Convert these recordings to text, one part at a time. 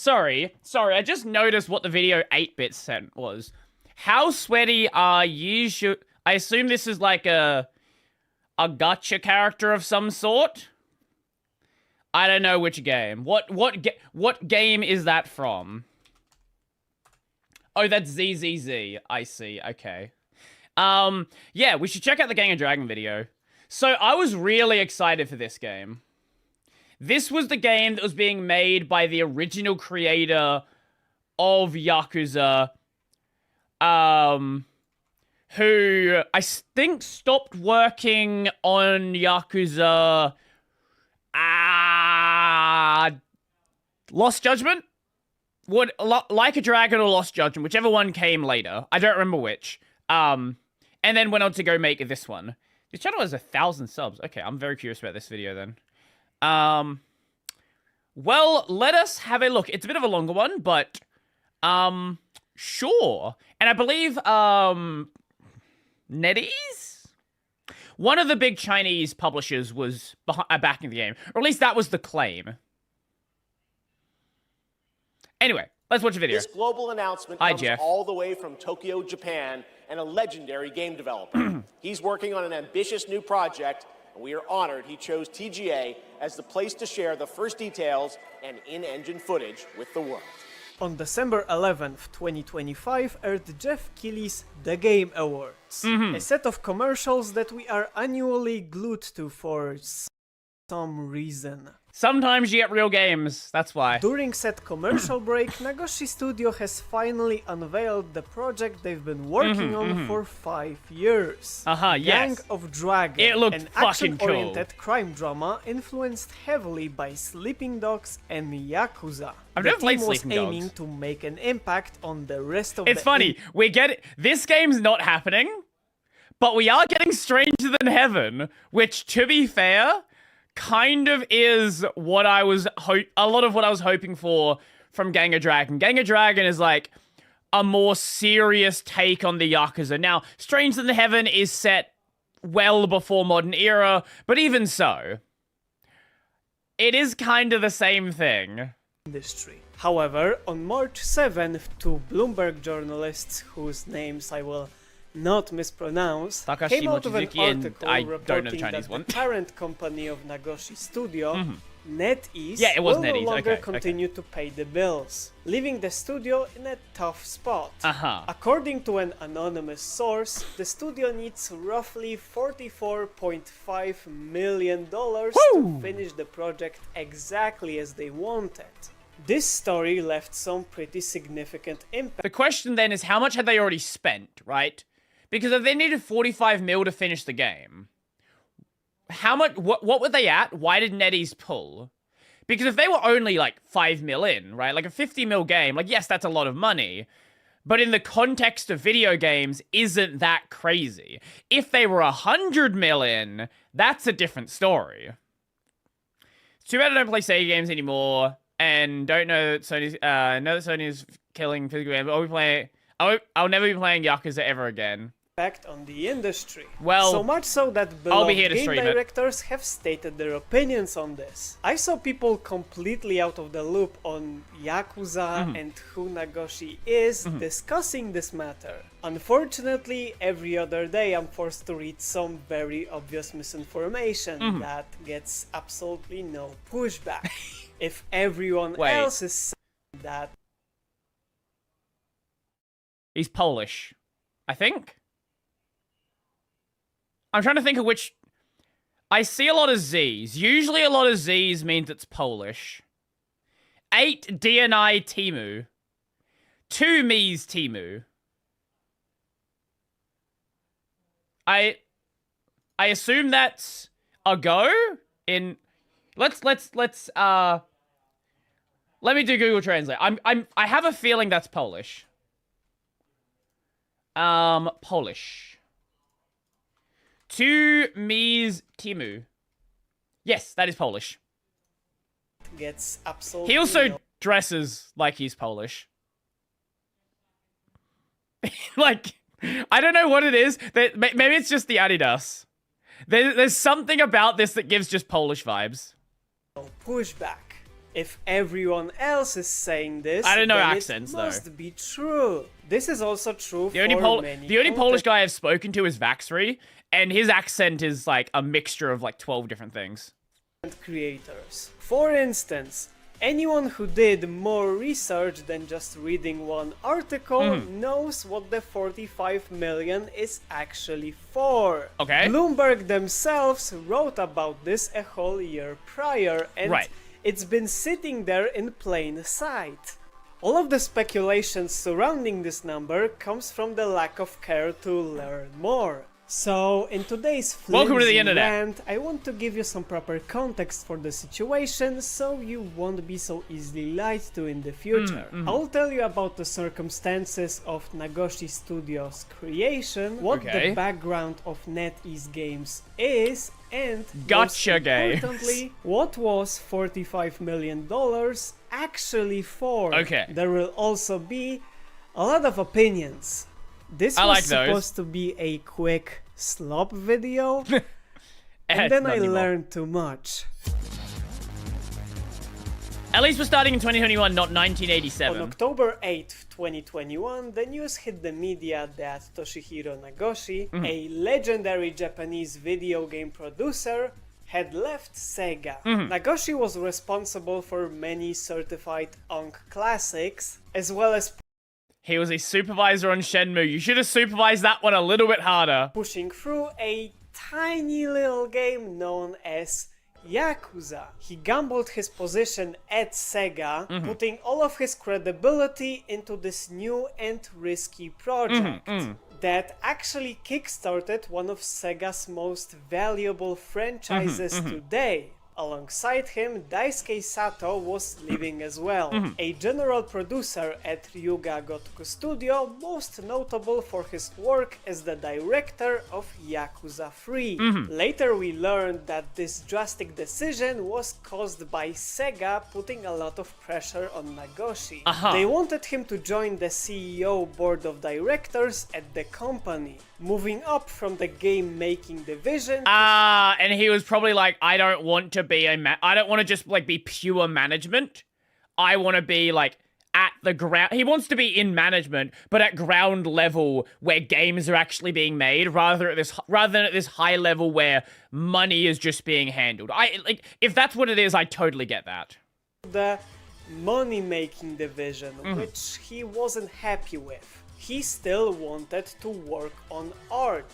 Sorry, I just noticed what the video 8-bit sent was. How sweaty are you? I assume this is like a gacha character of some sort. I don't know which game. What game is that from? Oh, that's ZZZ. I see. Okay. Yeah, we should check out the Gang of Dragon video. So I was really excited for this game. This was the game that was being made by the original creator of Yakuza, who I think stopped working on Yakuza, Lost Judgment? Like a Dragon or Lost Judgment, whichever one came later. I don't remember which. And then went on to go make this one. This channel has 1,000 subs. Okay, I'm very curious about this video then. Well, let us have a look. It's a bit of a longer one, but, sure. And I believe, NetEase? One of the big Chinese publishers was backing the game. Or at least that was the claim. Anyway, let's watch the video. This global announcement comes all the way from Tokyo, Japan, and a legendary game developer. He's working on an ambitious new project, and we are honored he chose TGA as the place to share the first details and in-engine footage with the world. On December 11th, 2025, aired Jeff Keighley's The Game Awards, a set of commercials that we are annually glued to for some reason. Sometimes you get real games, that's why. During said commercial break, Nagoshi Studio has finally unveiled the project they've been working on for 5 years. Yes. Gang of Dragon, It looked an fucking cool. action-oriented crime drama influenced heavily by Sleeping Dogs and Yakuza. I've the never played team was Sleeping Dogs. aiming to make an impact on the rest of It's funny, we get it. This game's not happening, but we are getting Stranger Than Heaven, which, to be fair, kind of is what I was a lot of what I was hoping for from Gang of Dragon. Gang of Dragon is like a more serious take on the Yakuza. Now, Stranger Than Heaven is set well before Modern Era, but even so, it is kind of the same thing. Industry. However, on March 7th, two Bloomberg journalists, whose names I will not mispronounce, Takashi came out of an Mochizuki and article I don't know the reporting Chinese that one. the parent company of Nagoshi Studio, NetEase, Yeah, it was will NetEase, no longer okay. continue to pay the bills, leaving the studio in a tough spot. Uh-huh. According to an anonymous source, the studio needs roughly $44.5 million to finish the project exactly as they wanted. This story left some pretty significant impact. The question then is, how much had they already spent, right? Because if they needed 45 mil to finish the game, how much? What were they at? Why did NetEase pull? Because if they were only like 5 mil in, right, like a 50 mil game, like yes, that's a lot of money, but in the context of video games, isn't that crazy? If they were 100 mil in, that's a different story. It's too bad I don't play Sega games anymore, and don't know that Sony is killing physical games. I'll never be playing Yakuza ever again. Impact on the industry. Well, so much so that I'll be beloved here to game stream it. directors have stated their opinions on this. I saw people completely out of the loop on Yakuza and who Nagoshi is discussing this matter. Unfortunately, every other day I'm forced to read some very obvious misinformation that gets absolutely no pushback. If everyone else is saying that... He's Polish, I think. I'm trying to think of which... I see a lot of Z's. Usually a lot of Z's means it's Polish. 8 DNI Timu. 2 Me's Timu. I assume that's a go in... Let me do Google Translate. I have a feeling that's Polish. Polish. 2 Me's Timu. Yes, that is Polish. Gets absolutely He also dresses like he's Polish. Like, I don't know what it is. Maybe it's just the Adidas. There's something about this that gives just Polish vibes. pushback. If everyone else is saying this, I don't know then accents, it though. must be true. This is also true The only, for many the only Polish content guy I've spoken to is Vaxry, and his accent is like a mixture of like 12 different things. creators. For instance, anyone who did more research than just reading one article knows what the 45 million is actually for. Okay. Bloomberg themselves wrote about this a whole year prior, and Right. it's been sitting there in plain sight. All of the speculations surrounding this number comes from the lack of care to learn more. So, in today's Welcome to the flimsy internet. rant, I want to give you some proper context for the situation so you won't be so easily lied to in the future. I'll tell you about the circumstances of Nagoshi Studios' creation, what Okay. the background of NetEase Games is, and Gotcha, most games. importantly, what was $45 million actually for. Okay. There will also be a lot of opinions. This I was like those. supposed to be a quick slop video, It's and then not I anymore. learned too much. At least we're starting in 2021, not On 1987. October 8th, 2021, the news hit the media that Toshihiro Nagoshi, a legendary Japanese video game producer, had left Sega. Nagoshi was responsible for many certified ONK classics, as well as He was a supervisor on Shenmue. You should have supervised that one a little bit harder. pushing through a tiny little game known as Yakuza. He gambled his position at Sega, putting all of his credibility into this new and risky project that actually kickstarted one of Sega's most valuable franchises today. Alongside him, Daisuke Sato was leaving as well, a general producer at Ryuga Gotoku Studio, most notable for his work as the director of Yakuza 3. Later we learned that this drastic decision was caused by Sega putting a lot of pressure on Nagoshi. They wanted him to join the CEO board of directors at the company, moving up from the game-making division And he was probably like, I don't want to be I don't want to just like be pure management. I want to be like at the ground. He wants to be in management, but at ground level where games are actually being made, rather than at this high level where money is just being handled. I like if that's what it is, I totally get that. the money-making division, which he wasn't happy with. He still wanted to work on art,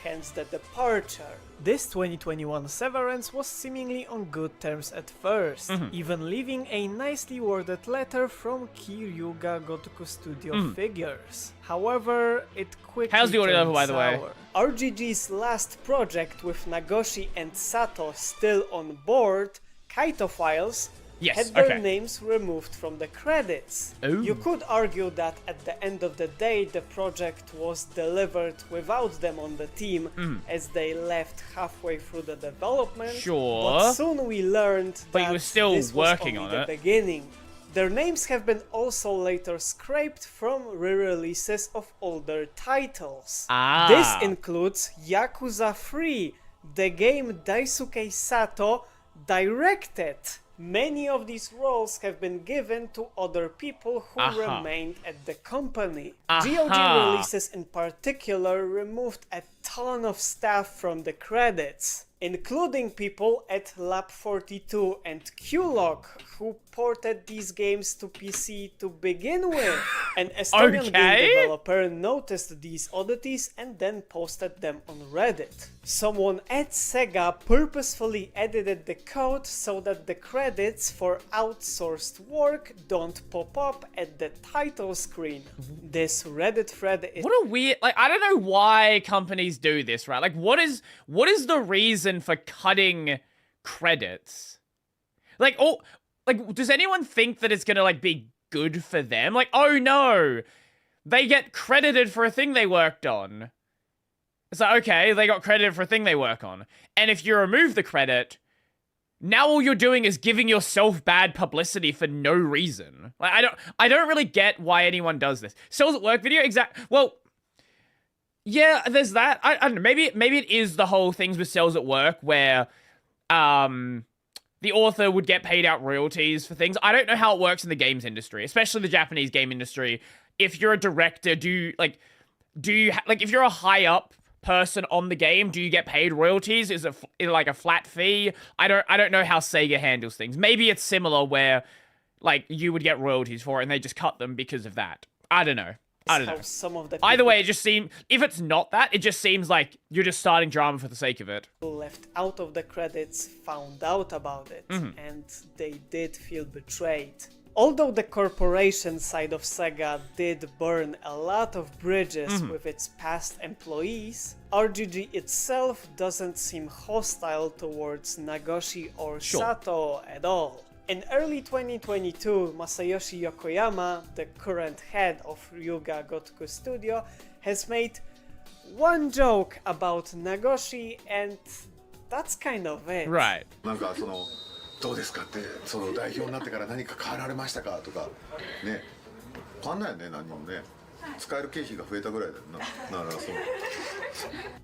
hence the departure. This 2021 severance was seemingly on good terms at first, even leaving a nicely worded letter from Kiryuga Gotoku Studio figures. However, it quickly How's the audio level, by turned the way? sour. RGG's last project with Nagoshi and Sato still on board, Kaito Files, Yes, had their okay. names removed from the credits. Ooh. You could argue that at the end of the day the project was delivered without them on the team as they left halfway through the development. Sure. But soon we learned But he that was still this working was on only it. the beginning. Their names have been also later scraped from re-releases of older titles. Ah. This includes Yakuza 3, the game Daisuke Sato directed. Many of these roles have been given to other people who remained at the company. GOG releases in particular removed a ton of staff from the credits, including people at Lab 42 and QLOG, who ported these games to PC to begin with. An Estonian game developer noticed these oddities and then posted them on Reddit. Someone at Sega purposefully edited the code so that the credits for outsourced work don't pop up at the title screen. This Reddit thread is What a weird, like, I don't know why companies do this, right? Like, what is the reason for cutting credits? Like, does anyone think that it's gonna, like, be good for them? Like, oh no, they get credited for a thing they worked on. It's like, okay, they got credited for a thing they work on. And if you remove the credit, now all you're doing is giving yourself bad publicity for no reason. Like, I don't really get why anyone does this. Cells at Work video, well, yeah, there's that. I don't know, maybe it is the whole things with Cells at Work where, the the author would get paid out royalties for things. I don't know how it works in the games industry, especially the Japanese game industry. If you're a director, if you're a high up person on the game, do you get paid royalties? Is it like a flat fee? I don't know how Sega handles things. Maybe it's similar where like you would get royalties for it and they just cut them because of that. I don't know. Some of the Either way, it just seems, if it's not that, it just seems like you're just starting drama for the sake of it. People left out of the credits found out about it, and they did feel betrayed. Although the corporation side of Sega did burn a lot of bridges with its past employees, RGG itself doesn't seem hostile towards Nagoshi or Sato at all. In early 2022, Masayoshi Yokoyama, the current head of Ryuga Gotoku Studio, has made one joke about Nagoshi, and that's kind of it. Right. なんかそのどうですかってその代表になってから何か変えられましたかとかね変わんないよね何もね使える経費が増えたぐらいだよな。だからそう。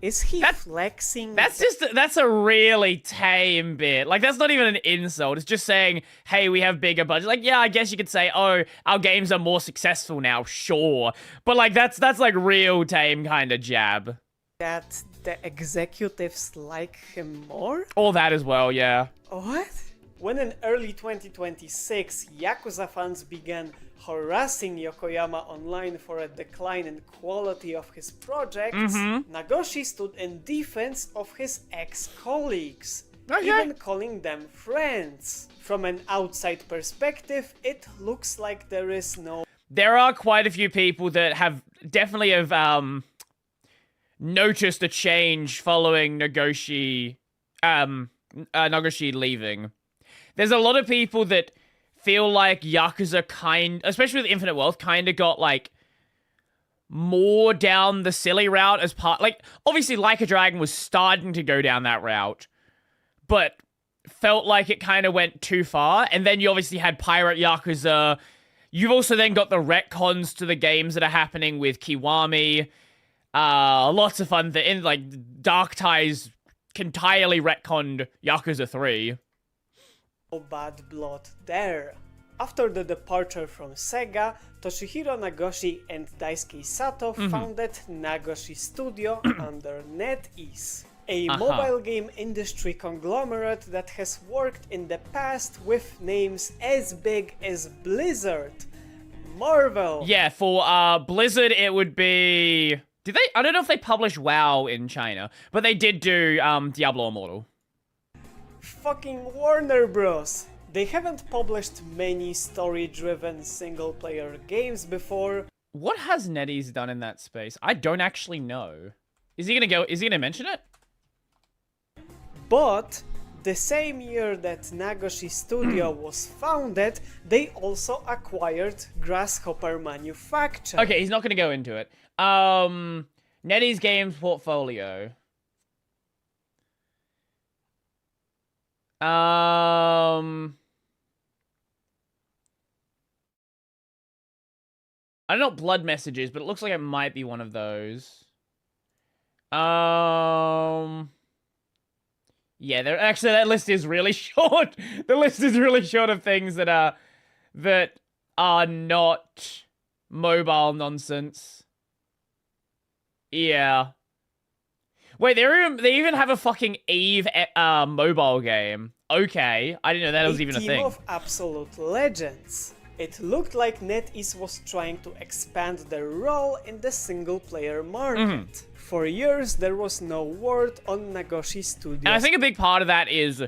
Is he flexing? That's a really tame bit. Like, that's not even an insult. It's just saying, hey, we have bigger budget. Like, yeah, I guess you could say, oh, our games are more successful now, sure. But like, that's like real tame kind of jab. That the executives like him more? All that as well, yeah. What? When in early 2026, Yakuza fans began harassing Yokoyama online for a decline in quality of his projects, Nagoshi stood in defense of his ex-colleagues, even calling them friends. From an outside perspective, it looks like there is no... There are quite a few people that have definitely noticed a change following Nagoshi leaving. There's a lot of people that feel like Yakuza especially with Infinite Wealth, kind of got like more down the silly route as part, like obviously Like a Dragon was starting to go down that route, but felt like it kind of went too far. And then you obviously had Pirate Yakuza. You've also then got the retcons to the games that are happening with Kiwami. Lots of fun like Dark Ties entirely retconned Yakuza 3. Bad blood there. After the departure from Sega, Toshihiro Nagoshi and Daisuke Sato founded Nagoshi Studio under NetEase, a mobile game industry conglomerate that has worked in the past with names as big as Blizzard, Marvel. Yeah, for Blizzard it would be... I don't know if they published WoW in China, but they did do Diablo Immortal. Fucking Warner Bros. They haven't published many story-driven single-player games before. What has NetEase done in that space? I don't actually know. Is he gonna mention it? But the same year that Nagoshi Studio was founded, they also acquired Grasshopper Manufacture. Okay, he's not gonna go into it. NetEase Games portfolio. I don't know what Blood Message is, but it looks like it might be one of those. Yeah, that list is really short. The list is really short of things that are not mobile nonsense. Yeah. Wait, they even have a fucking Eve mobile game. Okay, I didn't know that was even a thing. Team of absolute legends. It looked like NetEase was trying to expand their role in the single-player market. For years, there was no word on Nagoshi Studios. And I think a big part of that is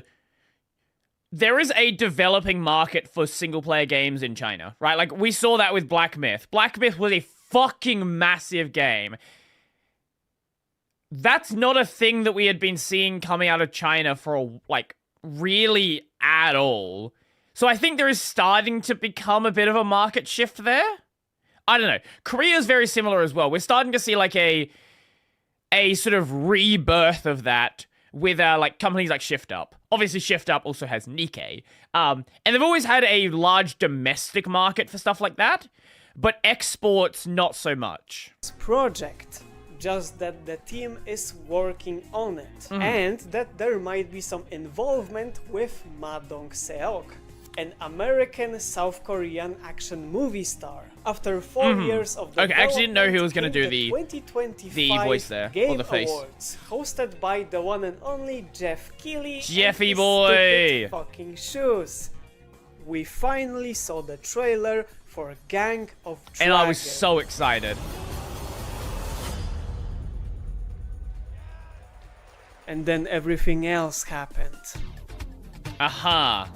there is a developing market for single-player games in China, right? Like, we saw that with Black Myth. Black Myth was a fucking massive game. That's not a thing that we had been seeing coming out of China for, really at all. So I think there is starting to become a bit of a market shift there. I don't know. Korea's very similar as well. We're starting to see, a sort of rebirth of that with, companies like Shift Up. Obviously, Shift Up also has Nikkei. And they've always had a large domestic market for stuff like that, but exports, not so much. Project. just that the team is working on it, and that there might be some involvement with Ma Dong-seok, an American South Korean action movie star. After 4 years of development, Okay, I actually didn't know who was gonna do the 2025 voice there, or Game the face. Awards, hosted by the one and only Jeff Keighley. Jeffy and his boy! stupid fucking shoes. We finally saw the trailer for Gang of Dragons. And I was so excited. And then everything else happened. Aha.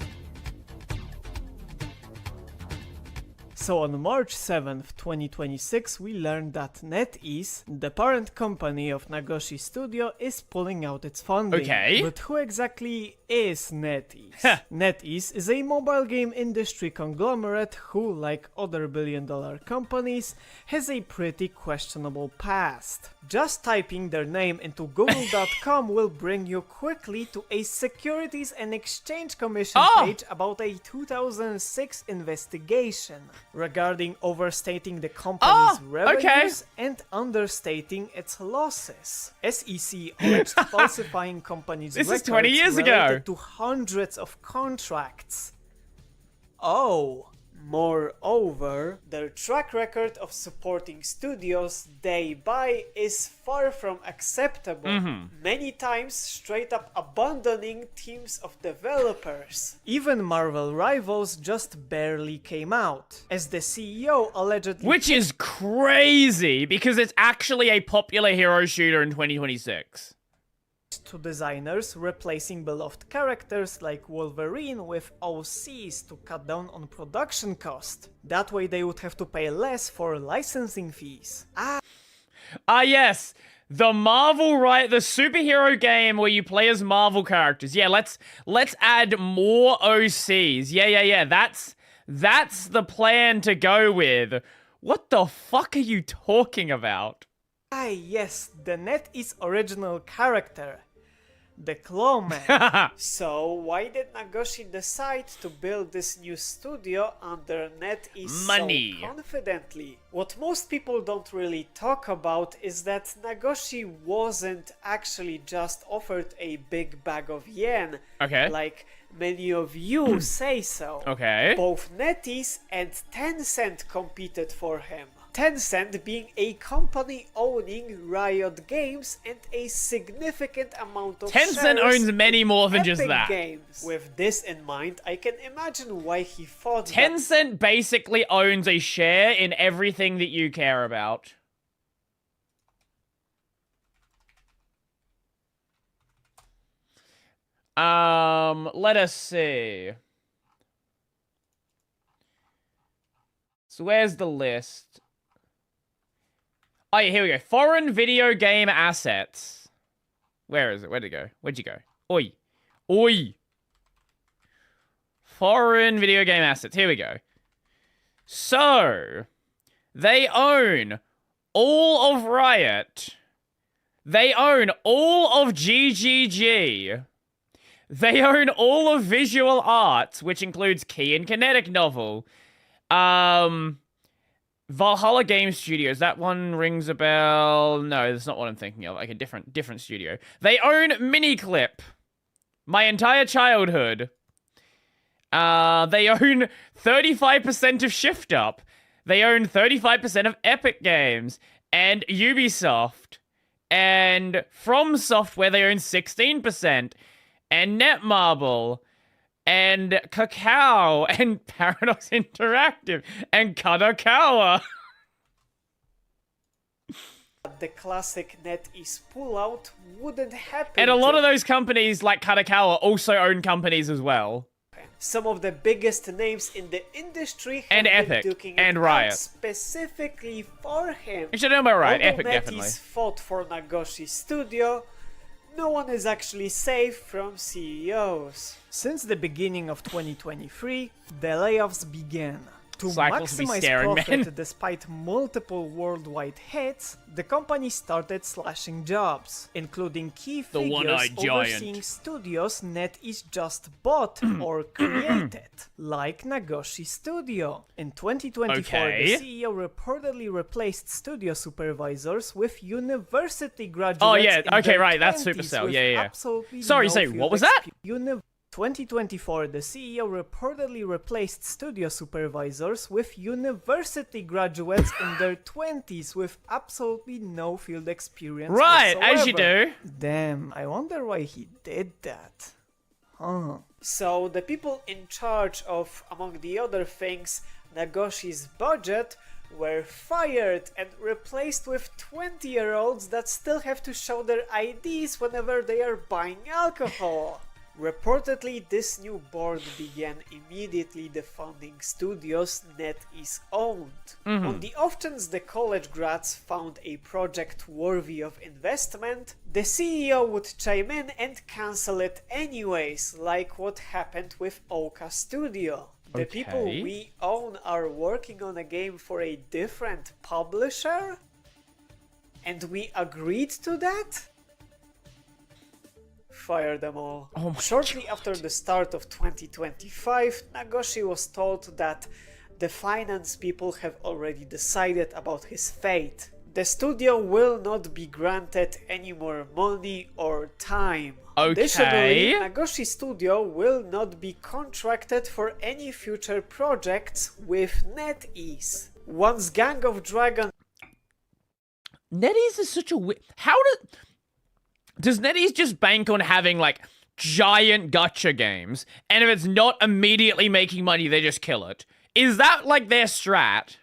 So on March 7th, 2026, we learned that NetEase, the parent company of Nagoshi Studio, is pulling out its funding. Okay. But who exactly is NetEase? NetEase is a mobile game industry conglomerate who, like other billion-dollar companies, has a pretty questionable past. Just typing their name into google.com will bring you quickly to a Securities and Exchange Commission page about a 2006 investigation regarding overstating the company's revenues and understating its losses. SEC alleged falsifying companies' This is records 20 years ago. related to hundreds of contracts. Moreover, their track record of supporting studios they buy is far from acceptable, many times straight up abandoning teams of developers. Even Marvel Rivals just barely came out, as the CEO allegedly Which is crazy, because it's actually a popular hero shooter in 2026. to designers replacing beloved characters like Wolverine with OCs to cut down on production cost. That way they would have to pay less for licensing fees. Ah, yes. The the superhero game where you play as Marvel characters. Yeah, let's add more OCs. Yeah. That's the plan to go with. What the fuck are you talking about? Yes, the NetEase original character, the Clawman. So why did Nagoshi decide to build this new studio under NetEase Money. so confidently? What most people don't really talk about is that Nagoshi wasn't actually just offered a big bag of yen, Okay. like many of you say so. Okay. Both NetEase and Tencent competed for him. Tencent being a company owning Riot Games and a significant amount of Tencent shares owns many in more than just Epic that. Games. With this in mind, I can imagine why he thought that Tencent basically owns a share in everything that you care about. Let us see. So where's the list? Oh yeah, here we go. Foreign video game assets. Where is it? Where'd it go? Where'd you go? Oi. Oi. Foreign video game assets. Here we go. So, they own all of Riot. They own all of GGG. They own all of Visual Arts, which includes Key and Kinetic Novel. Valhalla Game Studios. That one rings a bell. No, that's not what I'm thinking of. Like a different studio. They own Miniclip. My entire childhood. They own 35% of Shift Up. They own 35% of Epic Games and Ubisoft. And From Software, they own 16%. And Netmarble. And Kakao. And Paradox Interactive. And Kadokawa. the classic NetEase pullout wouldn't happen. And a lot of those companies, like Kadokawa, also own companies as well. Some of the biggest names in the industry have And been Epic, duking and it Riot. out specifically for him. You should know about Riot. Although Epic, NetEase definitely. fought for Nagoshi Studio, no one is actually safe from CEOs. Since the beginning of 2023, the layoffs began. To Cycles be maximize staring, profit man. despite multiple worldwide hits, the company started slashing jobs, including key The figures one-eyed giant. overseeing studios NetEase just bought or created, like Nagoshi Studio. In 2024, Okay. the CEO reportedly replaced studio supervisors with university graduates. Oh, yeah, in okay, their right, that's 20s Supercell, with yeah. absolutely Sorry, no say, field what was that? 2024, the CEO reportedly replaced studio supervisors with university graduates in their 20s with absolutely no field experience Right, as you whatsoever. do. Damn, I wonder why he did that. Huh. So the people in charge of, among the other things, Nagoshi's budget were fired and replaced with 20-year-olds that still have to show their IDs whenever they are buying alcohol. Reportedly, this new board began immediately defunding studios NetEase owned. On the off chance the college grads found a project worthy of investment, the CEO would chime in and cancel it anyways, like what happened with Oka Studio. The people Okay. we own are working on a game for a different publisher? And we agreed to that? Fire them all. Oh my Shortly after the start of 2025, Nagoshi was told that the finance people have already decided about his fate. The studio will not be granted any more money or time. Additionally, Okay. Nagoshi Studio will not be contracted for any future projects with NetEase. Once Gang of Dragon NetEase is such a how does NetEase just bank on having like giant gacha games, and if it's not immediately making money, they just kill it? Is that like their strat?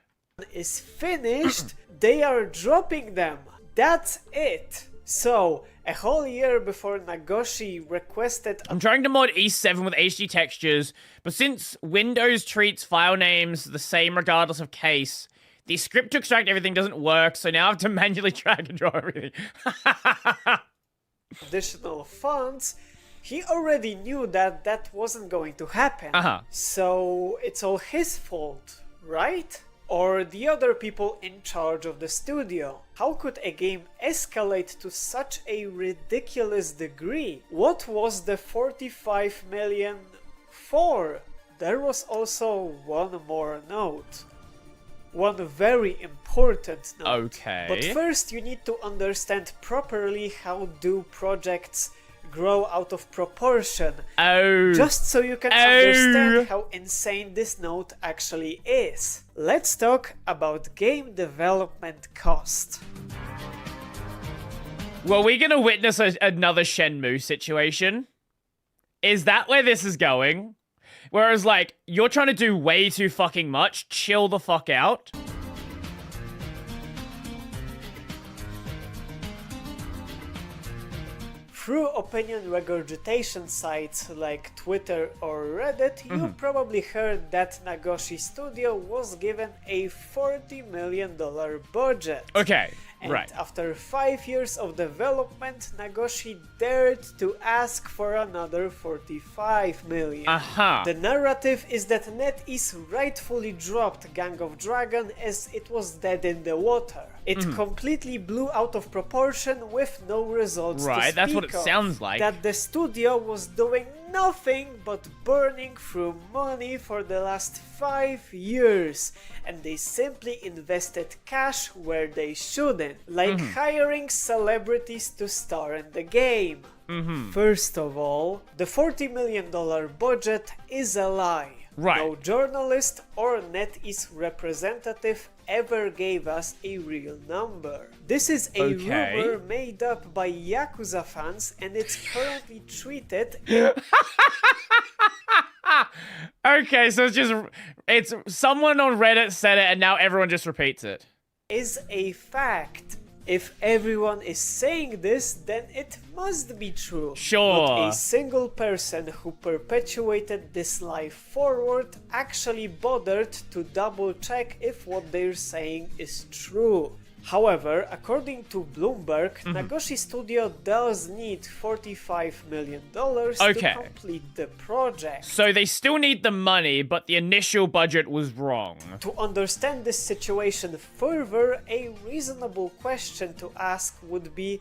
is finished, they are dropping them. That's it. So, a whole year before Nagoshi requested I'm trying to mod E7 with HD textures, but since Windows treats file names the same regardless of case, the script to extract everything doesn't work, so now I have to manually drag and drop everything. additional funds, he already knew that that wasn't going to happen. Uh-huh. So it's all his fault, right? Or the other people in charge of the studio. How could a game escalate to such a ridiculous degree? What was the 45 million for? There was also one more note. One very important note. Okay. But first you need to understand properly how do projects grow out of proportion. Oh. Just so you can understand how insane this note actually is. Let's talk about game development cost. Well, we're gonna witness another Shenmue situation. Is that where this is going? Whereas, like, you're trying to do way too fucking much. Chill the fuck out. Through opinion regurgitation sites like Twitter or Reddit, you probably heard that Nagoshi Studio was given a $40 million budget. Okay, And right. after 5 years of development, Nagoshi dared to ask for another 45 million. Uh-huh. The narrative is that NetEase rightfully dropped Gang of Dragon as it was dead in the water. It completely blew out of proportion with no results to Right, that's what speak it of. sounds like. That the studio was doing nothing but burning through money for the last 5 years, and they simply invested cash where they shouldn't, like hiring celebrities to star in the game. First of all, the $40 million budget is a lie. Right. No journalist or NetEase representative ever gave us a real number. This is a Okay. rumor made up by Yakuza fans, and it's currently treated Okay, so it's someone on Reddit said it and now everyone just repeats it. as a fact. If everyone is saying this, then it must be true. Sure. Not a single person who perpetuated this lie forward actually bothered to double check if what they're saying is true. However, according to Bloomberg, Nagoshi Studio does need $45 million to complete the project. So they still need the money, but the initial budget was wrong. To understand this situation further, a reasonable question to ask would be,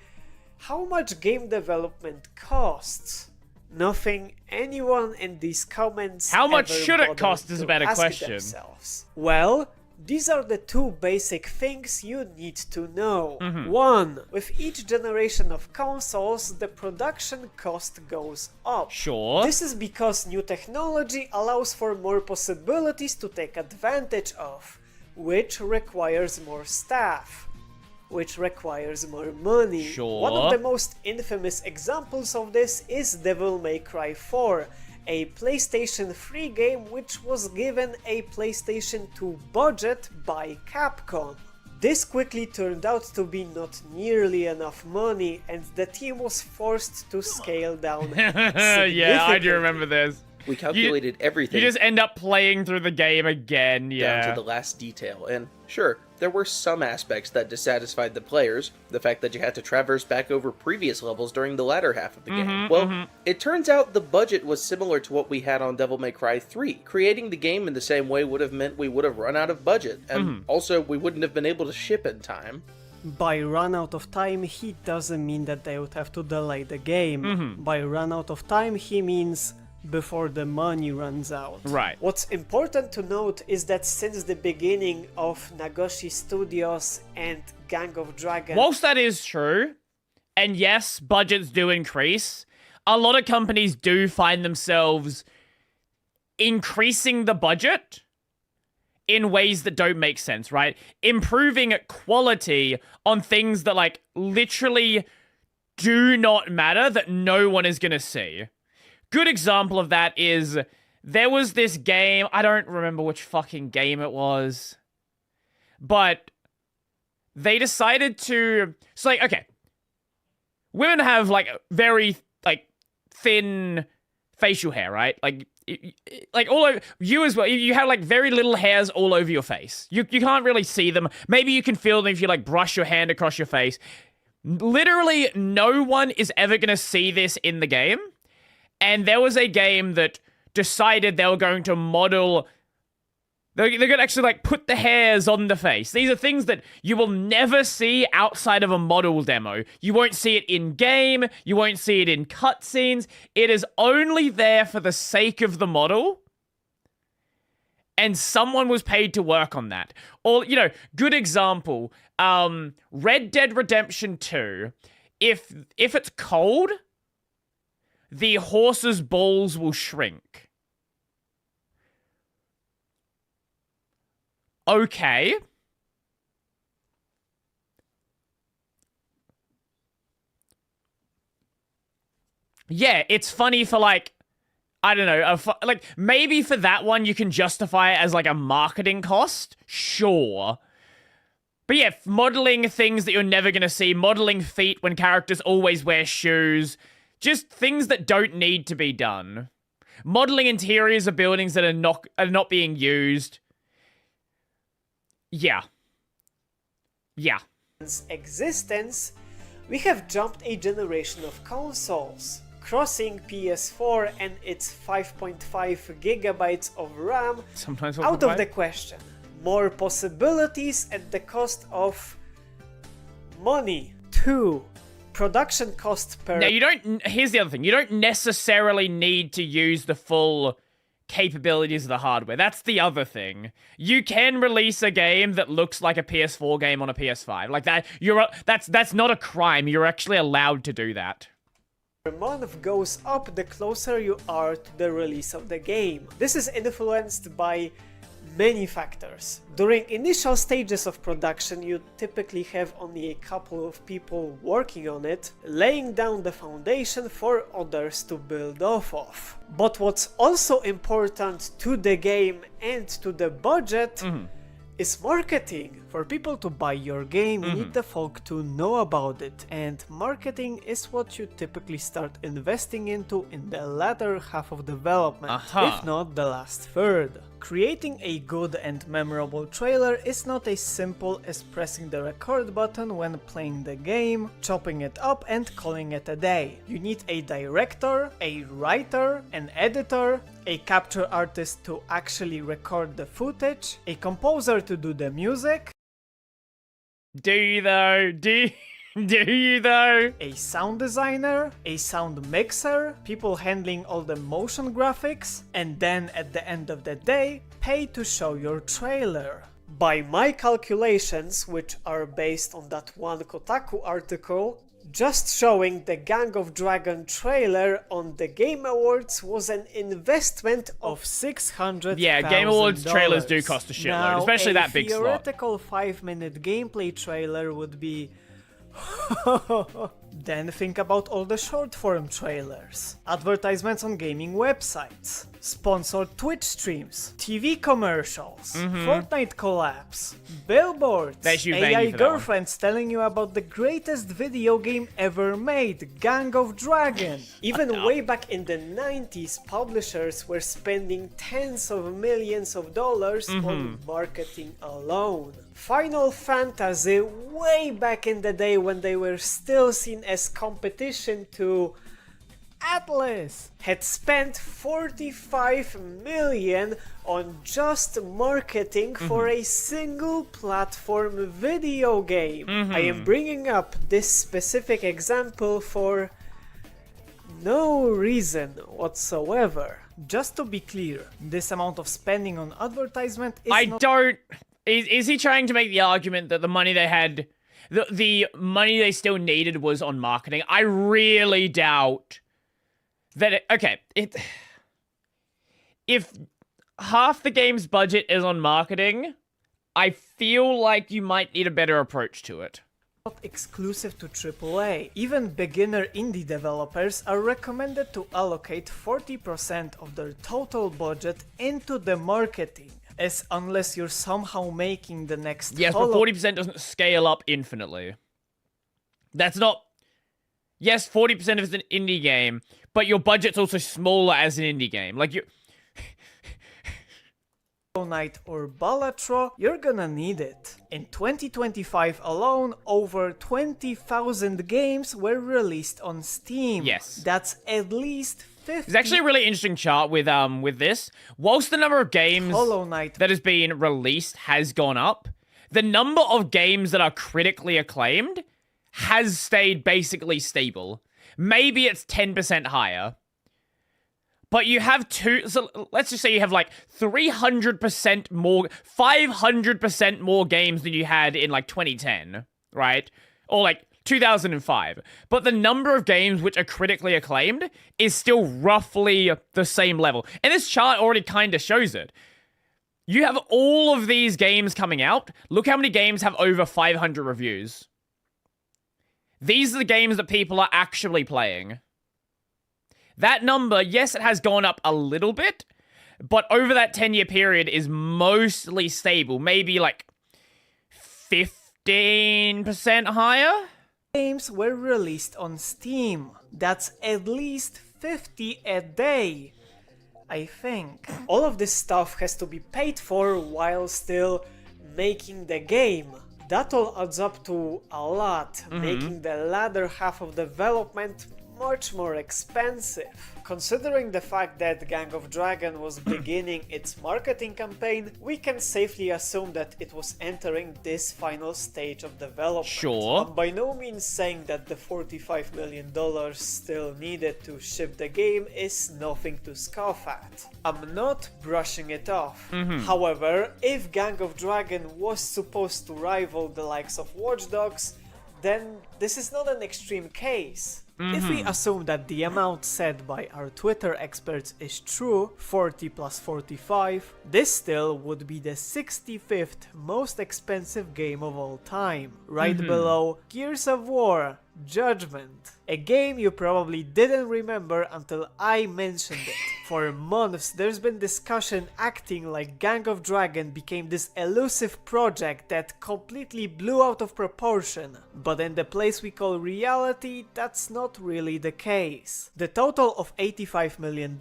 how much game development costs? Nothing anyone in these comments How much ever should it bothered cost is a to better ask question. themselves. Well, these are the two basic things you need to know. Mm-hmm. 1. With each generation of consoles, the production cost goes up. Sure. This is because new technology allows for more possibilities to take advantage of, which requires more staff, which requires more money. Sure. One of the most infamous examples of this is Devil May Cry 4, a PlayStation 3 game which was given a PlayStation 2 budget by Capcom. This quickly turned out to be not nearly enough money, and the team was forced to scale down Yeah, I do remember this. We calculated everything. You just end up playing through the game again, yeah. down to the last detail. And sure, there were some aspects that dissatisfied the players. The fact that you had to traverse back over previous levels during the latter half of the game. Well, it turns out the budget was similar to what we had on Devil May Cry 3. Creating the game in the same way would have meant we would have run out of budget, and also we wouldn't have been able to ship in time. By run out of time, he doesn't mean that they would have to delay the game. By run out of time, he means before the money runs out. Right. What's important to note is that since the beginning of Nagoshi Studios and Gang of Dragons... Whilst that is true, and yes, budgets do increase, a lot of companies do find themselves increasing the budget in ways that don't make sense, right? Improving quality on things that, like, literally do not matter, that no one is gonna see. Good example of that is, there was this game, I don't remember which fucking game it was, but they decided to, so like, okay, women have like very like thin facial hair, right? Like all over, you as well, you have like very little hairs all over your face. You can't really see them. Maybe you can feel them if you like brush your hand across your face. Literally no one is ever gonna see this in the game. And there was a game that decided they were going to model... They're going to actually, like, put the hairs on the face. These are things that you will never see outside of a model demo. You won't see it in-game. You won't see it in cutscenes. It is only there for the sake of the model. And someone was paid to work on that. Or, you know, good example. Red Dead Redemption 2. If it's cold... the horse's balls will shrink. Okay. Yeah, it's funny for like, I don't know, like maybe for that one you can justify it as like a marketing cost, sure. But yeah, modeling things that you're never gonna see, modeling feet when characters always wear shoes, just things that don't need to be done. Modeling interiors of buildings that are not being used. Yeah. Yeah. Existence, we have jumped a generation of consoles, crossing PS4 and its 5.5 gigabytes of RAM Sometimes out of the question. More possibilities at the cost of money. 2. Production cost per... Now, here's the other thing. You don't necessarily need to use the full capabilities of the hardware. That's the other thing. You can release a game that looks like a PS4 game on a PS5. Like that, that's not a crime. You're actually allowed to do that. The month goes up the closer you are to the release of the game. This is influenced by many factors. During initial stages of production, you typically have only a couple of people working on it, laying down the foundation for others to build off of. But what's also important to the game and to the budget is marketing. For people to buy your game, you need the folk to know about it, and marketing is what you typically start investing into in the latter half of development, if not the last third. Creating a good and memorable trailer is not as simple as pressing the record button when playing the game, chopping it up and calling it a day. You need a director, a writer, an editor, a capture artist to actually record the footage, a composer to do the music, Do you though? Do you though? a sound designer, a sound mixer, people handling all the motion graphics, and then at the end of the day, pay to show your trailer. By my calculations, which are based on that one Kotaku article, just showing the Gang of Dragon trailer on the Game Awards was an investment of $600,000. Yeah, Game Awards trailers do cost a shitload, Now, especially that big slot. A theoretical 5-minute gameplay trailer would be... Then think about all the short-form trailers, advertisements on gaming websites, sponsored Twitch streams, TV commercials, Fortnite collabs, billboards, They should bang AI you for that one. girlfriends telling you about the greatest video game ever made, Gang of Dragon. Even way back in the 90s, publishers were spending tens of millions of dollars on marketing alone. Final Fantasy, way back in the day when they were still seen as competition to Atlas, had spent 45 million on just marketing for a single platform video game. I am bringing up this specific example for no reason whatsoever. Just to be clear, this amount of spending on advertisement is not... Is he trying to make the argument that the money they had, the money they still needed was on marketing? I really doubt that if half the game's budget is on marketing, I feel like you might need a better approach to it. Not exclusive to AAA. Even beginner indie developers are recommended to allocate 40% of their total budget into the marketing. As unless you're somehow making the next Yes, but 40% doesn't scale up infinitely. That's not... Yes, 40% is an indie game, but your budget's also smaller as an indie game. Like, you... Hollow Knight or Balatro, you're gonna need it. In 2025 alone, over 20,000 games were released on Steam. Yes. That's at least 50... There's actually a really interesting chart with this. Whilst the number of games Hollow Knight that has been released has gone up, the number of games that are critically acclaimed has stayed basically stable. Maybe it's 10% higher. But you have so let's just say you have like 300% more, 500% more games than you had in like 2010, right? Or like 2005. But the number of games which are critically acclaimed is still roughly the same level. And this chart already kind of shows it. You have all of these games coming out. Look how many games have over 500 reviews. These are the games that people are actually playing. That number, yes, it has gone up a little bit, but over that 10-year period is mostly stable. Maybe like 15% higher? Games were released on Steam. That's at least 50 a day, I think. All of this stuff has to be paid for while still making the game. That all adds up to a lot, making the latter half of development much more expensive. Considering the fact that Gang of Dragon was beginning its marketing campaign, we can safely assume that it was entering this final stage of development. Sure. I'm by no means saying that the $45 million still needed to ship the game is nothing to scoff at. I'm not brushing it off. However, if Gang of Dragon was supposed to rival the likes of Watch Dogs, then this is not an extreme case. If we assume that the amount said by our Twitter experts is true, 40 plus 45, this still would be the 65th most expensive game of all time, right below Gears of War Judgment, a game you probably didn't remember until I mentioned it. For months, there's been discussion acting like Gang of Dragon became this elusive project that completely blew out of proportion. But in the place we call reality, that's not really the case. The total of $85 million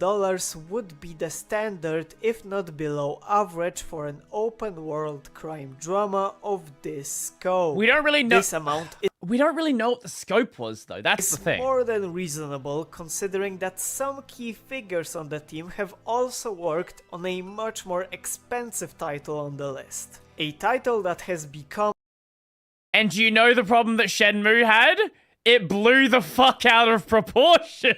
would be the standard, if not below average, for an open world crime drama of this scope. We don't really know. This amount is We don't really know what the scope was, though. That's the thing. more than reasonable, considering that some key figures on the team have also worked on a much more expensive title on the list. A title that has become And do you know the problem that Shenmue had? It blew the fuck out of proportion.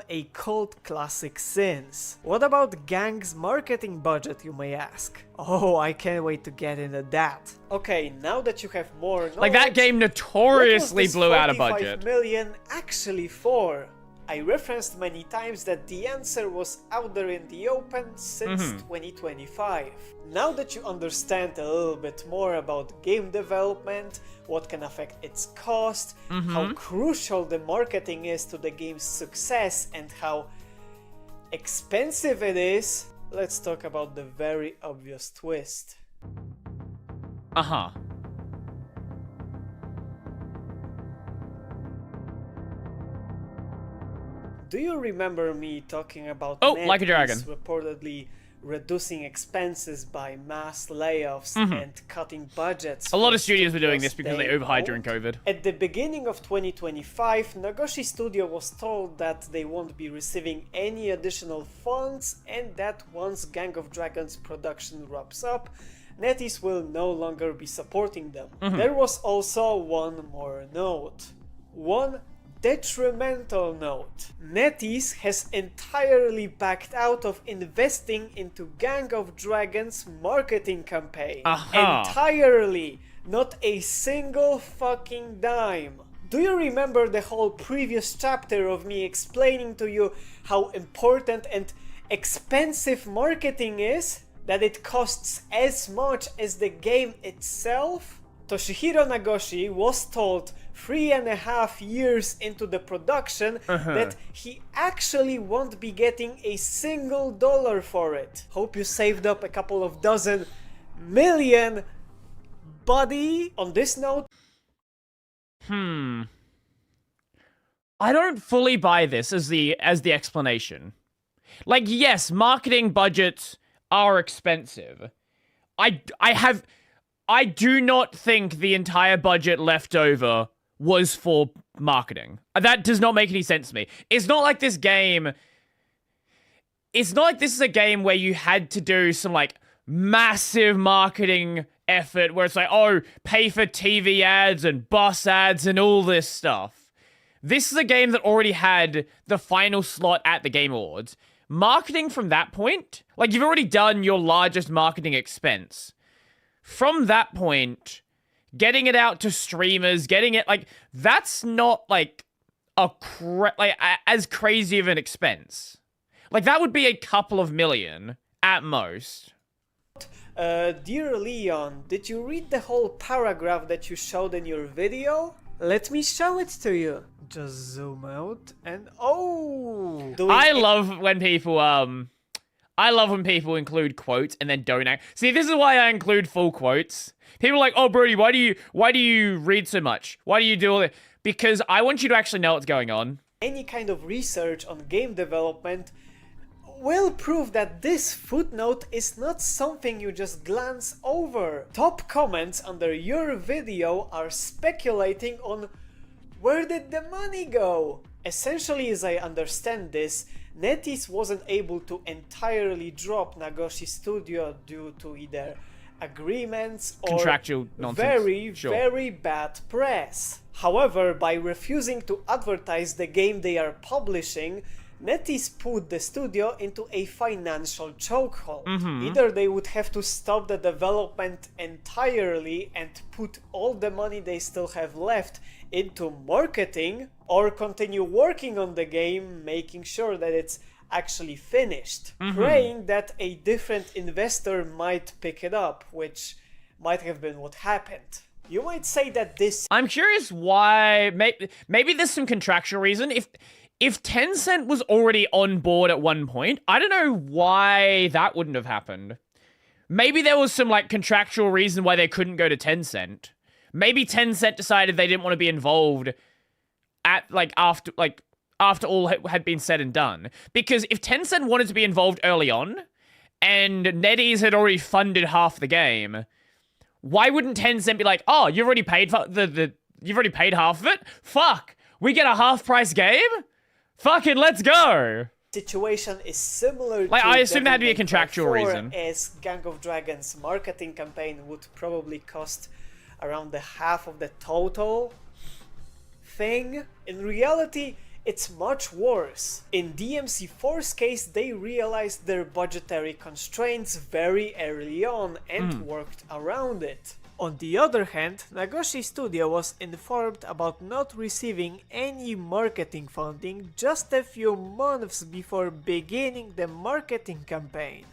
a cult classic since. What about Gang's marketing budget, you may ask? Oh, I can't wait to get into that. Okay, now that you have more knowledge, Like, that game notoriously what was this blew out of 45 budget. million actually for? I referenced many times that the answer was out there in the open since 2025. Now that you understand a little bit more about game development, what can affect its cost, how crucial the marketing is to the game's success, and how expensive it is, let's talk about the very obvious twist. Uh-huh. Do you remember me talking about Oh, Like a Dragon. reportedly reducing expenses by mass layoffs and cutting budgets? A lot for of studios were doing studios this because they overhired during owned? COVID. At the beginning of 2025, Nagoshi Studio was told that they won't be receiving any additional funds and that once Gang of Dragons production wraps up, NetEase will no longer be supporting them. There was also one more note. One detrimental note. NetEase has entirely backed out of investing into Gang of Dragons marketing campaign. Entirely. Not a single fucking dime. Do you remember the whole previous chapter of me explaining to you how important and expensive marketing is? That it costs as much as the game itself? Toshihiro Nagoshi was told 3.5 years into the production that he actually won't be getting a single dollar for it. Hope you saved up a couple of dozen million, buddy. On this note, I don't fully buy this as the explanation. Like, yes, marketing budgets are expensive. I do not think the entire budget left over was for marketing. That does not make any sense to me. It's not like this is a game where you had to do some, like, massive marketing effort where it's like, oh, pay for TV ads and bus ads and all this stuff. This is a game that already had the final slot at the Game Awards. Marketing from that point, like, you've already done your largest marketing expense. From that point, getting it out to streamers, getting it, like, that's not, like, as crazy of an expense. Like, that would be a couple of million at most. dear Leon, did you read the whole paragraph that you showed in your video? Let me show it to you. Just zoom out and oh! I love when people include quotes and then don't act. See, this is why I include full quotes. People are like, oh, Brody, why do you read so much? Why do you do all that? Because I want you to actually know what's going on. Any kind of research on game development will prove that this footnote is not something you just glance over. Top comments under your video are speculating on where did the money go? Essentially, as I understand this, NetEase wasn't able to entirely drop Nagoshi Studio due to either agreements or Contractual nonsense. very bad press. However, by refusing to advertise the game they are publishing, NetEase put the studio into a financial chokehold. Either they would have to stop the development entirely and put all the money they still have left into marketing, or continue working on the game, making sure that it's actually finished, praying that a different investor might pick it up, which might have been what happened. You might say that this I'm curious why. Maybe there's some contractual reason. if Tencent was already on board at one point, I don't know why that wouldn't have happened. Maybe there was some like contractual reason why they couldn't go to Tencent. Maybe Tencent decided they didn't want to be involved at after all had been said and done. Because if Tencent wanted to be involved early on, and NetEase had already funded half the game, why wouldn't Tencent be like, "Oh, you've already paid for you've already paid half of it? Fuck, we get a half-price game? Fucking let's go." Situation is similar like, to I assume there had to be a Devil May contractual Cry 4, reason. as Gang of Dragons marketing campaign would probably cost around the half of the total thing. In reality, it's much worse. In DMC4's case, they realized their budgetary constraints very early on and worked around it. On the other hand, Nagoshi Studio was informed about not receiving any marketing funding just a few months before beginning the marketing campaign.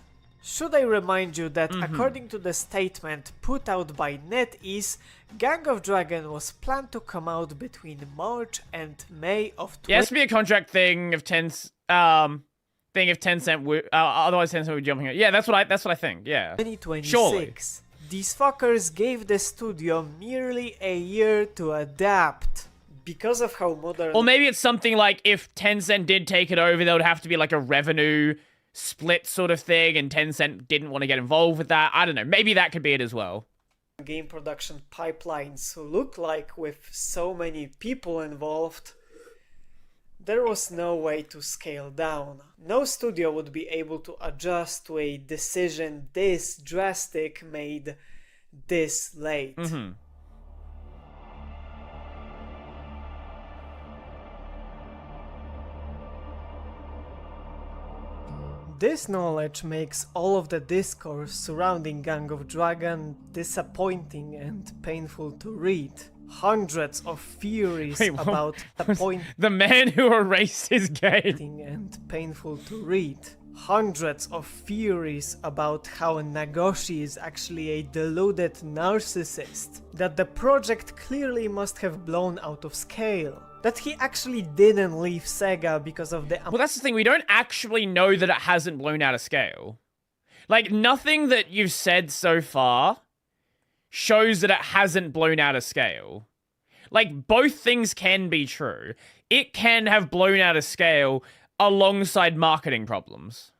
Should I remind you that according to the statement put out by NetEase, Gang of Dragon was planned to come out between March and May of Yeah, it has to be a contract thing of Tencent. Otherwise Tencent would be jumping it. Yeah, that's what I think. Yeah, 2026. surely. These fuckers gave the studio merely a year to adapt. Because of how modern... Or maybe it's something like if Tencent did take it over, there would have to be like a revenue split sort of thing, and Tencent didn't want to get involved with that. I don't know. Maybe that could be it as well. game production pipelines look like with so many people involved, there was no way to scale down. No studio would be able to adjust to a decision this drastic made this late. This knowledge makes all of the discourse surrounding Gang of Dragon disappointing and painful to read. Hundreds of theories about the point The man who erased his game. and painful to read. Hundreds of theories about how Nagoshi is actually a deluded narcissist, that the project clearly must have blown out of scale, that he actually didn't leave Sega because of the Well, that's the thing. We don't actually know that it hasn't blown out of scale. Like, nothing that you've said so far shows that it hasn't blown out of scale. Like, both things can be true. It can have blown out of scale alongside marketing problems.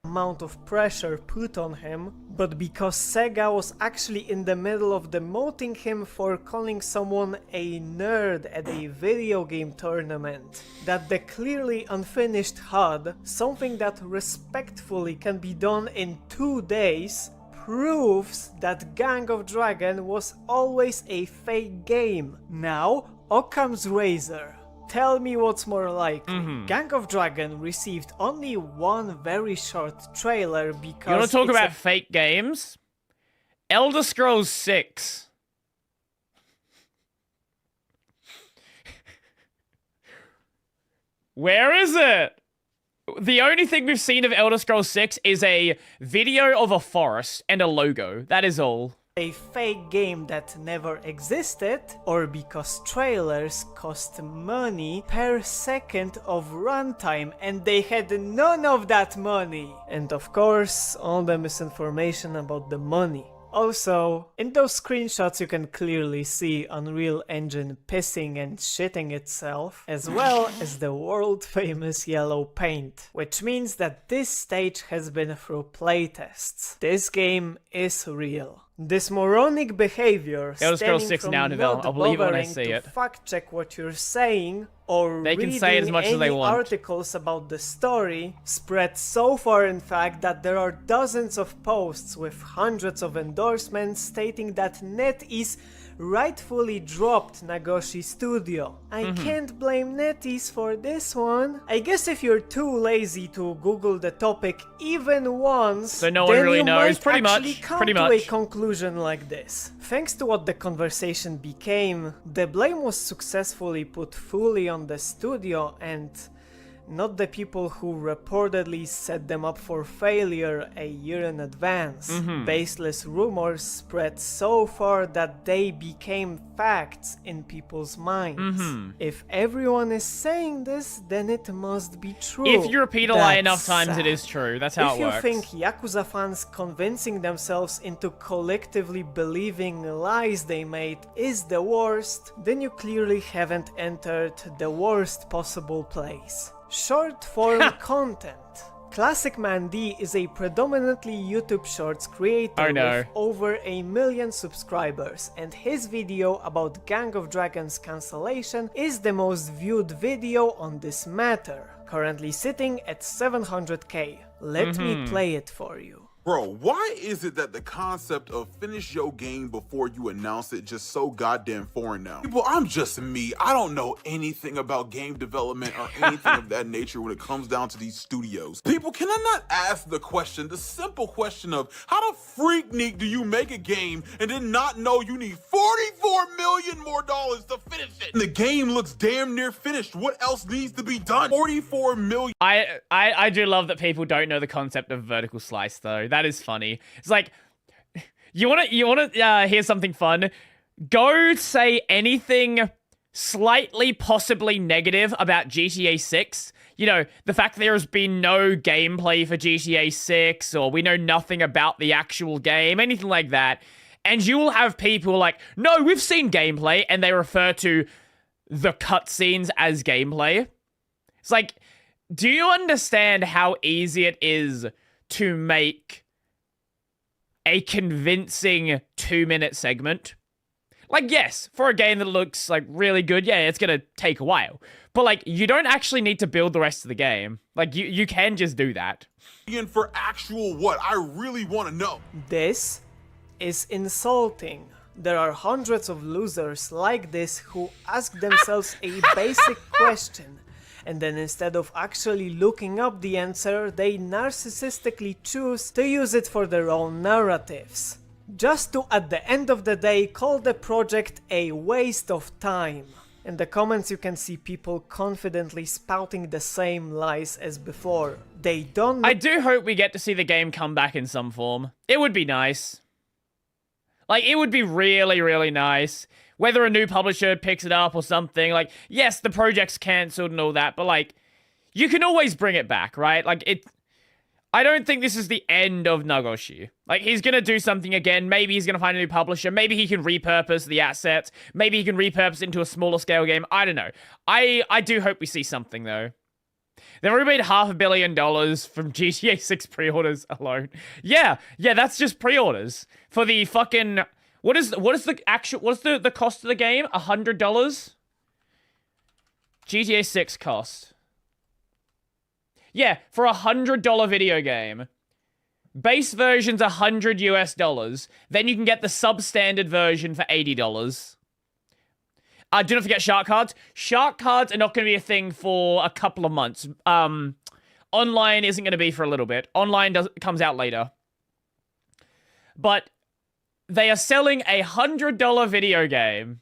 amount of pressure put on him, but because Sega was actually in the middle of demoting him for calling someone a nerd at a video game tournament. That the clearly unfinished HUD, something that respectfully can be done in 2 days, proves that Gang of Dragon was always a fake game. Now, Occam's razor. Tell me what's more likely. Gang of Dragon received only one very short trailer because You want to talk it's about fake games? Elder Scrolls 6. Where is it? The only thing we've seen of Elder Scrolls 6 is a video of a forest and a logo. That is all. a fake game that never existed, or because trailers cost money per second of runtime and they had none of that money. And of course, all the misinformation about the money. Also, in those screenshots you can clearly see Unreal Engine pissing and shitting itself, as well as the world famous yellow paint, which means that this stage has been through playtests. This game is real. This moronic behavior Elder Scrolls stemming 6 from now developed. not I'll believe it when I bothering see to it. fact check what you're saying or They can reading say it as much as they any want. articles about the story spread so far in fact that there are dozens of posts with hundreds of endorsements stating that NetEase rightfully dropped Nagoshi Studio. I can't blame NetEase for this one. I guess if you're too lazy to Google the topic even once, So no one then really you knows. might Pretty actually much. come Pretty to a much. conclusion like this. Thanks to what the conversation became, the blame was successfully put fully on the studio and not the people who reportedly set them up for failure a year in advance. Baseless rumors spread so far that they became facts in people's minds. If everyone is saying this, then it must be true. If you repeat a lie enough That's times, it sad. is true. That's how If it works. you think Yakuza fans convincing themselves into collectively believing lies they made is the worst, then you clearly haven't entered the worst possible place. Short form content. Classic Man D is a predominantly YouTube Shorts creator Oh, no. with over 1 million subscribers, and his video about Gang of Dragons cancellation is the most viewed video on this matter, currently sitting at 700k. Let me play it for you. Bro, why is it that the concept of finish your game before you announce it just so goddamn foreign now? People, I'm just me. I don't know anything about game development or anything of that nature when it comes down to these studios. People, can I not ask the question, the simple question of how the freaknik do you make a game and then not know you need $44 million more to finish it? And the game looks damn near finished. What else needs to be done? 44 million. I do love that people don't know the concept of vertical slice though. That is funny. It's like, you wanna hear something fun? Go say anything slightly possibly negative about GTA 6. You know, the fact that there has been no gameplay for GTA 6, or we know nothing about the actual game, anything like that. And you will have people like, no, we've seen gameplay, and they refer to the cutscenes as gameplay. It's like, do you understand how easy it is to make a convincing 2-minute segment? Like, yes, for a game that looks like really good, yeah, it's gonna take a while. But like, you don't actually need to build the rest of the game. Like, you can just do that. For actual what? I really want to know. This is insulting. There are hundreds of losers like this who ask themselves a basic question, and then instead of actually looking up the answer, they narcissistically choose to use it for their own narratives. Just to, at the end of the day, call the project a waste of time. In the comments you can see people confidently spouting the same lies as before. They don't I do hope we get to see the game come back in some form. It would be nice. Like, it would be really, really nice. Whether a new publisher picks it up or something, like, yes, the project's cancelled and all that, but, like, you can always bring it back, right? Like, I don't think this is the end of Nagoshi. Like, he's gonna do something again. Maybe he's gonna find a new publisher. Maybe he can repurpose the assets. Maybe he can repurpose it into a smaller scale game. I don't know. I do hope we see something, though. They've already made $500 million from GTA 6 pre-orders alone. Yeah, that's just pre-orders. For the fucking... What is the cost of the game? $100? GTA 6 cost. Yeah, for a $100 video game. Base version's $100 US. Then you can get the substandard version for $80. Do not forget shark cards. Shark cards are not going to be a thing for a couple of months. Online isn't going to be for a little bit. Online comes out later. But they are selling a $100 video game.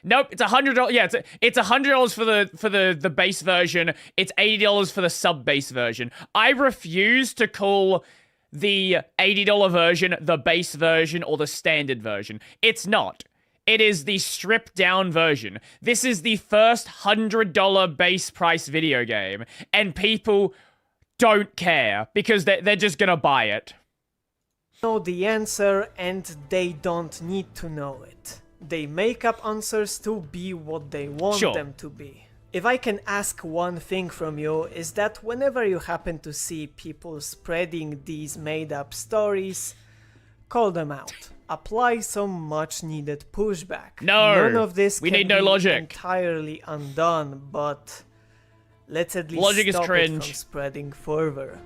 Nope, it's $100. Yeah, it's $100 for the base version. It's $80 for the sub-base version. I refuse to call the $80 version the base version or the standard version. It's not. It is the stripped down version. This is the first $100 base price video game, and people don't care because they're just gonna buy it. Know the answer, and they don't need to know it. They make up answers to be what they want them to be. If I can ask one thing from you, is that whenever you happen to see people spreading these made up stories, call them out. Apply some much needed pushback. No, none of this we can need no be logic. entirely undone, but let's at least Logic is stop it cringe. from spreading further.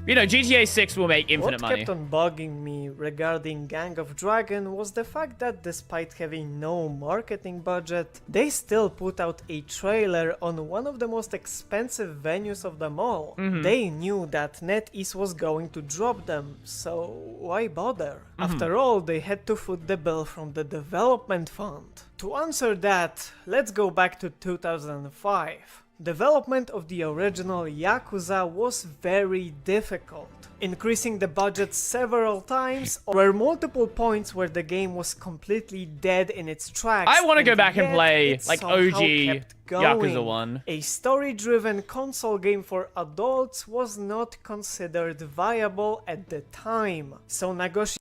You know, GTA 6 will make infinite What money. kept on bugging me regarding Gang of Dragon was the fact that despite having no marketing budget, they still put out a trailer on one of the most expensive venues of them all. They knew that NetEase was going to drop them, so why bother? After all, they had to foot the bill from the development fund. To answer that, let's go back to 2005. Development of the original Yakuza was very difficult. Increasing the budget several times, there were multiple points where the game was completely dead in its tracks. I want to go and back and yet play, it like, somehow OG kept going. Yakuza 1. A story-driven console game for adults was not considered viable at the time, so Nagoshi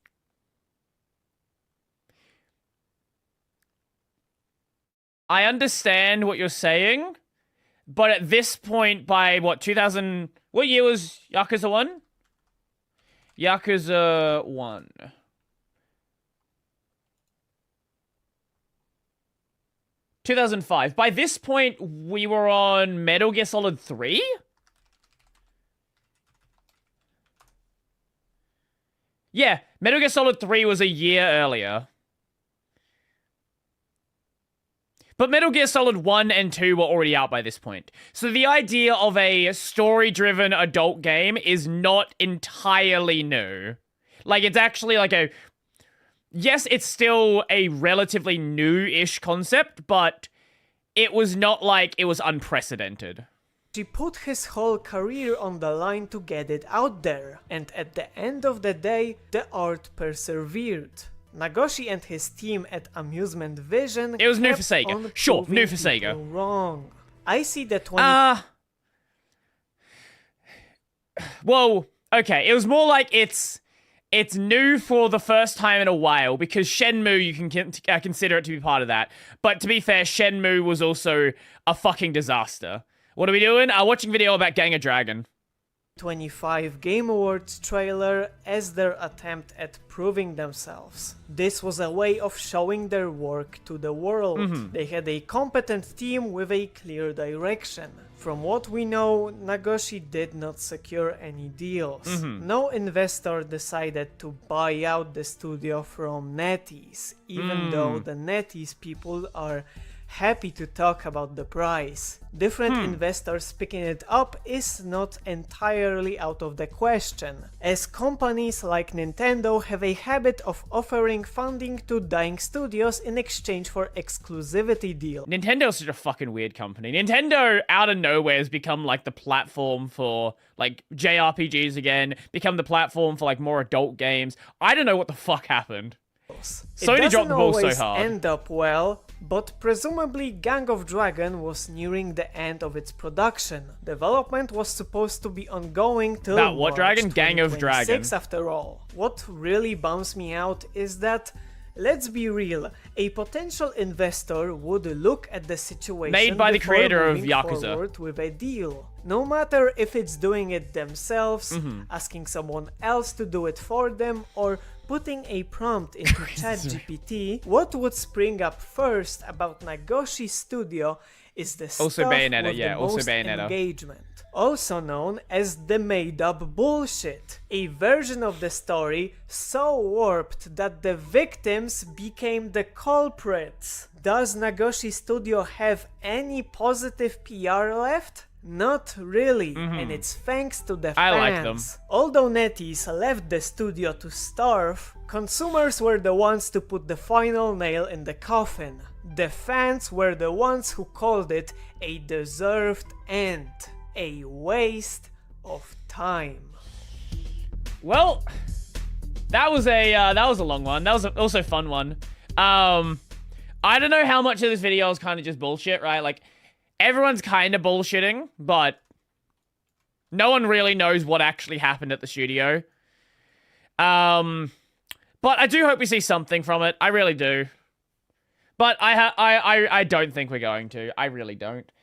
I understand what you're saying, but at this point, by what, 2000... What year was Yakuza 1? Yakuza 1. ...2005. By this point, we were on Metal Gear Solid 3? Yeah, Metal Gear Solid 3 was a year earlier. But Metal Gear Solid 1 and 2 were already out by this point. So the idea of a story-driven adult game is not entirely new. Like, it's actually like a... Yes, it's still a relatively new-ish concept, but it was not like it was unprecedented. He put his whole career on the line to get it out there, and at the end of the day, the art persevered. Nagoshi and his team at Amusement Vision It was new kept for Sega. on Sure, proving new for Sega. people wrong. I see the 20 Well, okay, it was more like it's new for the first time in a while, because Shenmue, you can consider it to be part of that. But to be fair, Shenmue was also a fucking disaster. What are we doing? Watching video about Gang of Dragon. 25 Game Awards trailer as their attempt at proving themselves. This was a way of showing their work to the world. They had a competent team with a clear direction. From what we know, Nagoshi did not secure any deals. No investor decided to buy out the studio from NetEase, even though the NetEase people are happy to talk about the price. Different investors picking it up is not entirely out of the question, as companies like Nintendo have a habit of offering funding to dying studios in exchange for exclusivity deals. Nintendo's such a fucking weird company. Nintendo, out of nowhere, has become, like, the platform for, like, JRPGs again, become the platform for, like, more adult games. I don't know what the fuck happened. Sony dropped the ball so hard. End up well, but presumably Gang of Dragon was nearing the end of its production. Development was supposed to be ongoing till About what March dragon? Gang of 2026 Dragon. after all. What really bums me out is that, let's be real, a potential investor would look at the situation Made by the before creator of moving Yakuza. forward with a deal. No matter if it's doing it themselves, asking someone else to do it for them, or putting a prompt into ChatGPT, what would spring up first about Nagoshi Studio is the Also stuff Bayonetta, with yeah, the also most Bayonetta. engagement. Also known as the made-up bullshit. A version of the story so warped that the victims became the culprits. Does Nagoshi Studio have any positive PR left? Not really, and it's thanks to the fans. I like them. Although NetEase left the studio to starve, consumers were the ones to put the final nail in the coffin. The fans were the ones who called it a deserved end, a waste of time. Well, that was a long one. That was also a fun one. I don't know how much of this video is kind of just bullshit, right? Like, everyone's kind of bullshitting, but no one really knows what actually happened at the studio. But I do hope we see something from it. I really do. But I don't think we're going to. I really don't.